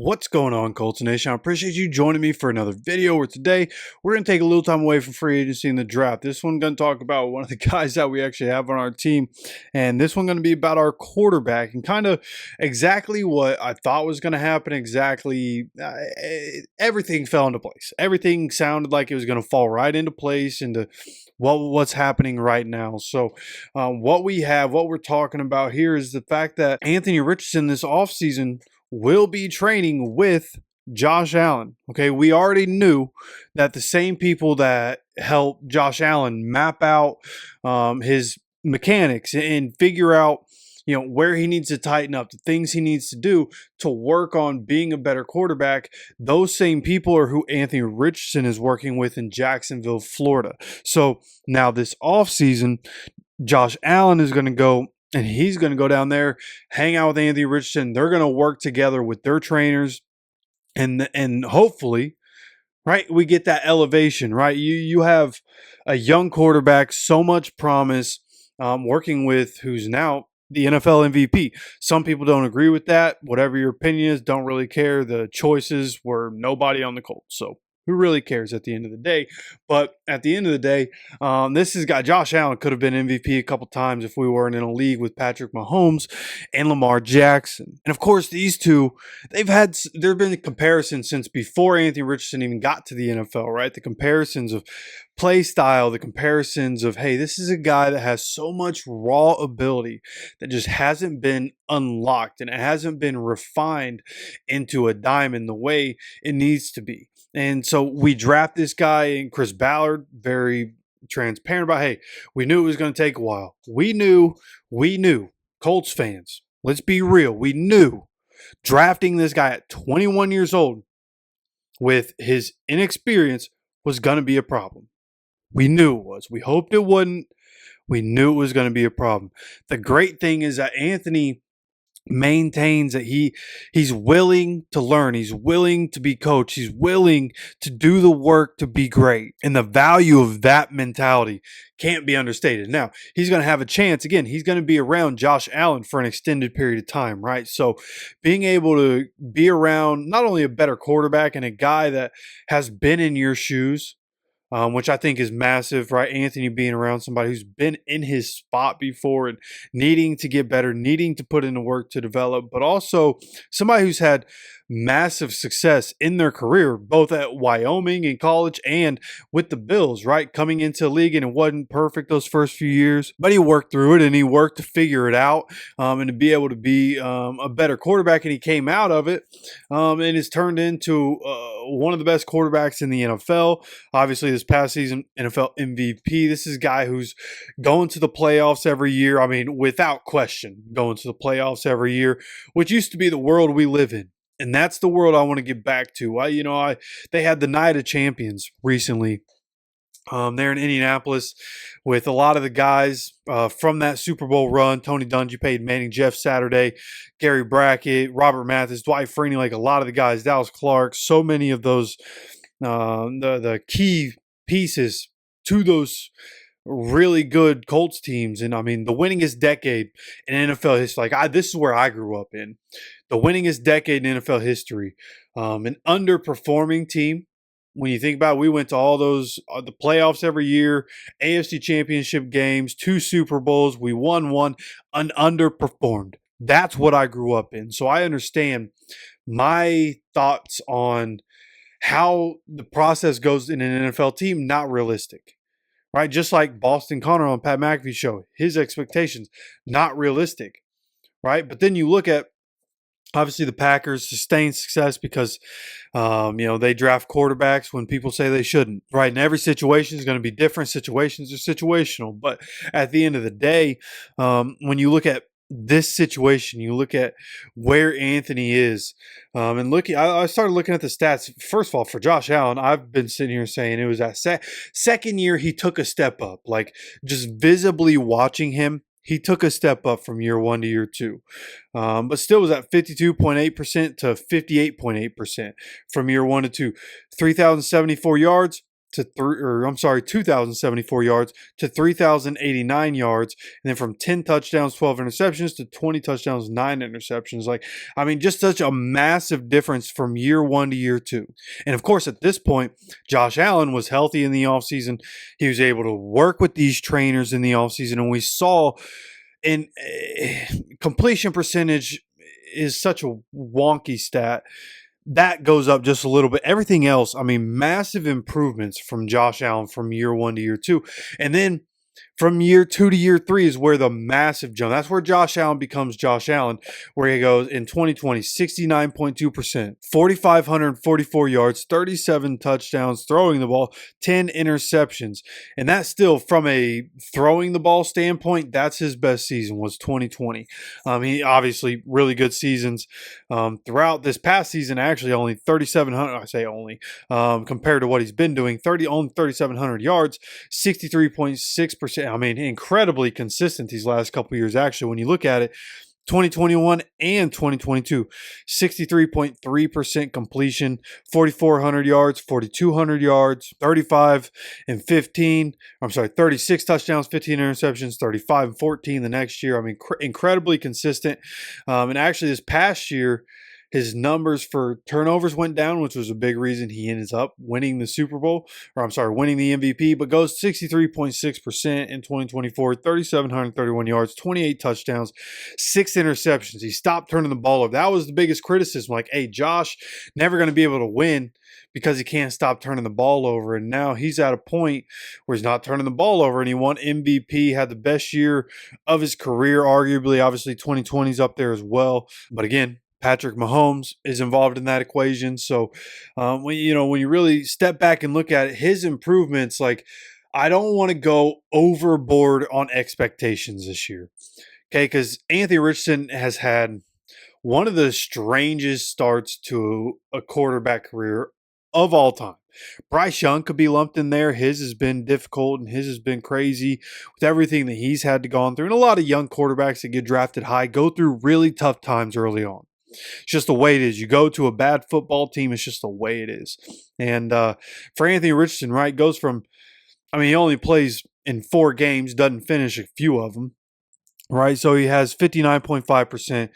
What's going on, Colts Nation? I appreciate you joining me for another video where today we're going to take a little time away from free agency and the draft. This one going to talk about one of the guys that we actually have on our team, and this one going to be about our quarterback and kind of exactly what I thought was going to happen. Everything fell into place. Everything sounded like it was going to fall right into place into what's happening right now. So what we're talking about here is the fact that Anthony Richardson this offseason will be training with Josh Allen. Okay, we already knew that the same people that helped Josh Allen map out his mechanics and figure out, where he needs to tighten up, the things he needs to do to work on being a better quarterback. Those same people are who Anthony Richardson is working with in Jacksonville, Florida. So now this offseason, Josh Allen is going to go and he's going to go down there, hang out with Anthony Richardson. They're going to work together with their trainers, and hopefully, right, we get that elevation. Right, you have a young quarterback, so much promise, working with who's now the NFL MVP. Some people don't agree with that. Whatever your opinion is, don't really care. The choices were nobody on the Colts, so who really cares at the end of the day? But at the end of the day, this has got Josh Allen could have been MVP a couple times if we weren't in a league with Patrick Mahomes and Lamar Jackson. And of course, these two, there have been comparisons since before Anthony Richardson even got to the NFL, right? The comparisons of play style, the comparisons of, hey, this is a guy that has so much raw ability that just hasn't been unlocked and it hasn't been refined into a diamond the way it needs to be. And so we draft this guy in Chris Ballard, very transparent about, hey, we knew it was going to take a while. We knew, Colts fans, let's be real. We knew drafting this guy at 21 years old with his inexperience was going to be a problem. We knew it was. We hoped it wouldn't. We knew it was going to be a problem. The great thing is that Anthony maintains that he's willing to learn, he's willing to be coached, he's willing to do the work to be great, and the value of that mentality can't be understated. Now he's going to have a chance again. He's going to be around Josh Allen for an extended period of time, right? So being able to be around not only a better quarterback and a guy that has been in your shoes, which I think is massive, right? Anthony being around somebody who's been in his spot before and needing to get better, needing to put in the work to develop, but also somebody who's had massive success in their career, both at Wyoming in college and with the Bills, right? Coming into the league, and it wasn't perfect those first few years, but he worked through it and he worked to figure it out, and to be able to be a better quarterback, and he came out of it and has turned into one of the best quarterbacks in the NFL. Obviously, this past season, NFL MVP. This is a guy who's going to the playoffs every year. I mean, without question, going to the playoffs every year, which used to be the world we live in. And that's the world I want to get back to. They had the Night of Champions recently there in Indianapolis with a lot of the guys from that Super Bowl run. Tony Dungy, Peyton Manning, Jeff Saturday, Gary Brackett, Robert Mathis, Dwight Freeney, like a lot of the guys, Dallas Clark, so many of those, the key pieces to those really good Colts teams. And I mean, the winningest decade in NFL history. This is where I grew up in. The winningest decade in NFL history. An underperforming team. When you think about it, we went to all those, the playoffs every year, AFC championship games, 2 Super Bowls. We won one, underperformed. That's what I grew up in. So I understand my thoughts on how the process goes in an NFL team, not realistic. Right? Just like Boston Connor on Pat McAfee's show, his expectations, not realistic. Right? But then you look at, obviously, the Packers sustain success because, they draft quarterbacks when people say they shouldn't, right? And every situation is going to be different. Situations are situational. But at the end of the day, when you look at this situation, you look at where Anthony is, and I started looking at the stats. First of all, for Josh Allen, I've been sitting here saying it was that second year he took a step up, like just visibly watching him. He took a step up from year 1 to year 2, but still was at 52.8% to 58.8% from year 1 to 2. 3,074 yards, 2,074 yards to 3,089 yards, and then from 10 touchdowns, 12 interceptions to 20 touchdowns, 9 interceptions. Like, I mean, just such a massive difference from year one to year two. And of course, at this point, Josh Allen was healthy in the offseason. He was able to work with these trainers in the offseason, and we saw in completion percentage is such a wonky stat. That goes up just a little bit. Everything else, I mean, massive improvements from Josh Allen from year one to year two. And then from year two to year three is where the massive jump. That's where Josh Allen becomes Josh Allen, where he goes in 2020, 69.2%, 4,544 yards, 37 touchdowns, throwing the ball, 10 interceptions. And that's still from a throwing the ball standpoint, that's his best season was 2020. He obviously really good seasons throughout this past season, actually only 3,700, I say only, compared to what he's been doing, only 3,700 yards, 63.6%. I mean, incredibly consistent these last couple of years, actually, when you look at it. 2021 and 2022, 63.3% completion, 4,400 yards, 4,200 yards, 35 and 15. I'm sorry, 36 touchdowns, 15 interceptions, 35 and 14 the next year. I mean, incredibly consistent. And actually, this past year, his numbers for turnovers went down, which was a big reason he ends up winning the Super Bowl, winning the MVP, but goes 63.6% in 2024, 3,731 yards, 28 touchdowns, 6 interceptions. He stopped turning the ball over. That was the biggest criticism. Like, hey, Josh, never going to be able to win because he can't stop turning the ball over. And now he's at a point where he's not turning the ball over, and he won MVP, had the best year of his career, arguably. Obviously, 2020 is up there as well. But again, Patrick Mahomes is involved in that equation. So, when you really step back and look at it, his improvements, like, I don't want to go overboard on expectations this year. Okay, because Anthony Richardson has had one of the strangest starts to a quarterback career of all time. Bryce Young could be lumped in there. His has been difficult and his has been crazy with everything that he's had to go through. And a lot of young quarterbacks that get drafted high go through really tough times early on. It's just the way it is. You go to a bad football team, it's just the way it is. And for Anthony Richardson, right, goes from, he only plays in 4 games, doesn't finish a few of them, right? So he has 59.5%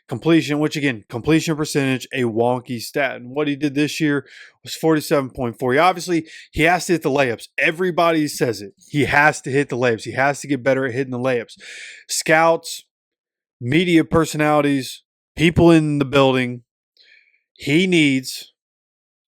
completion, which again, completion percentage, a wonky stat. And what he did this year was 47.4. Obviously, he has to hit the layups. Everybody says it. He has to hit the layups. He has to get better at hitting the layups. Scouts, media personalities, people in the building, he needs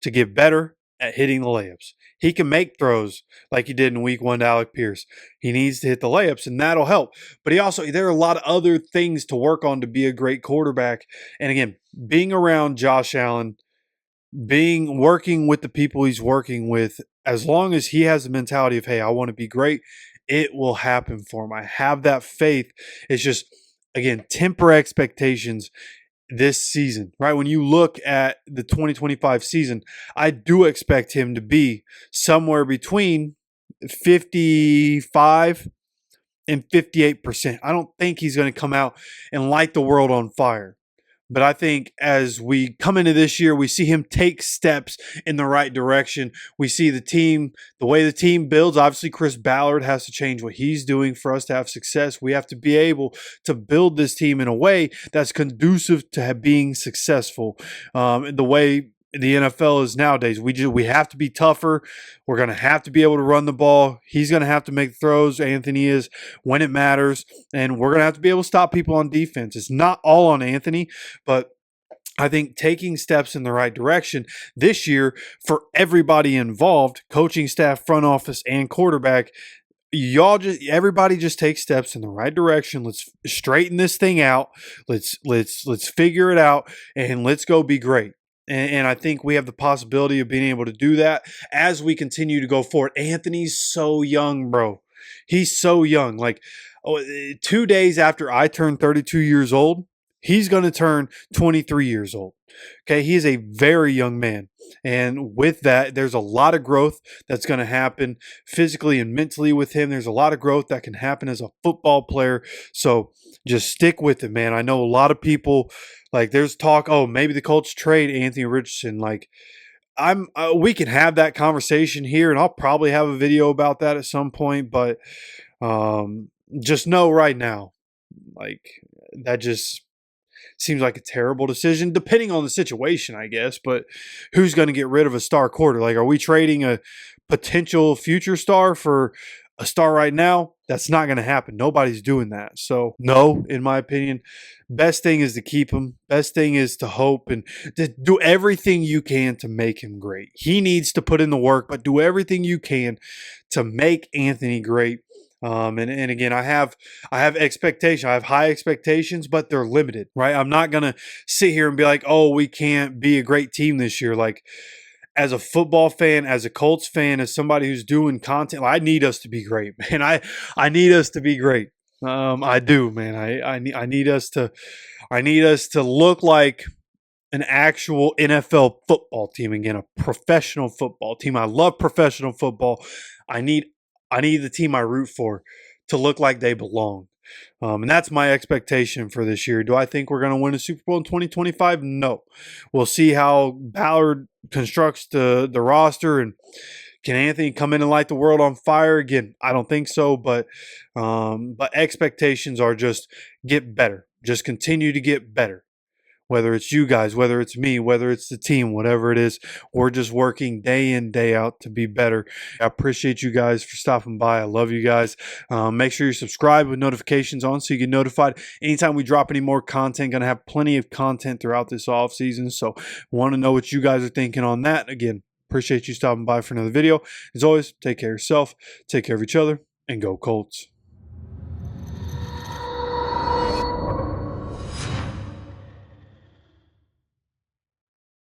to get better at hitting the layups. He can make throws like he did in week 1 to Alec Pierce. He needs to hit the layups, and that'll help. But there are a lot of other things to work on to be a great quarterback. And again, being around Josh Allen, working with the people he's working with, as long as he has the mentality of, hey, I want to be great, it will happen for him. I have that faith. It's just, again, temper expectations this season, right? When you look at the 2025 season, I do expect him to be somewhere between 55 and 58%. I don't think he's going to come out and light the world on fire. But I think as we come into this year, we see him take steps in the right direction. We see the way the team builds. Obviously, Chris Ballard has to change what he's doing for us to have success. We have to be able to build this team in a way that's conducive to being successful. The way the NFL is nowadays, we have to be tougher. We're going to have to be able to run the ball. He's going to have to make throws. Anthony is, when it matters, and we're going to have to be able to stop people on defense. It's not all on Anthony, but I think taking steps in the right direction this year for everybody involved, coaching staff, front office, and quarterback. Everybody just take steps in the right direction. Let's straighten this thing out. Let's figure it out, and let's go be great. And I think we have the possibility of being able to do that as we continue to go forward. Anthony's so young, bro. He's so young. Like 2 days after I turn 32 years old, he's going to turn 23 years old. Okay, he is a very young man. And with that, there's a lot of growth that's going to happen physically and mentally with him. There's a lot of growth that can happen as a football player. So just stick with it, man. I know a lot of people, like, there's talk, oh, maybe the Colts trade Anthony Richardson. Like, we can have that conversation here, and I'll probably have a video about that at some point. But just know right now, like, that just seems like a terrible decision, depending on the situation, I guess. But who's going to get rid of a star quarter? Like, are we trading a potential future star for a star right now? That's not going to happen. Nobody's doing that. So, no, in my opinion, best thing is to keep him. Best thing is to hope and to do everything you can to make him great. He needs to put in the work, but do everything you can to make Anthony great. And again, I have expectations. I have high expectations, but they're limited, right? I'm not gonna sit here and be like, oh, we can't be a great team this year. Like, as a football fan, as a Colts fan, as somebody who's doing content, I need us to be great, man. I need us to be great. I do, man. I need us to look like an actual NFL football team again, a professional football team. I love professional football. I need the team I root for to look like they belong. And that's my expectation for this year. Do I think we're going to win a Super Bowl in 2025? No. We'll see how Ballard constructs the roster, and can Anthony come in and light the world on fire again? I don't think so, but expectations are just get better. Just continue to get better. Whether it's you guys, whether it's me, whether it's the team, whatever it is, we're just working day in, day out to be better. I appreciate you guys for stopping by. I love you guys. Make sure you subscribe with notifications on so you get notified anytime we drop any more content. Going to have plenty of content throughout this off season. So want to know what you guys are thinking on that. Again, appreciate you stopping by for another video. As always, take care of yourself, take care of each other, and go Colts.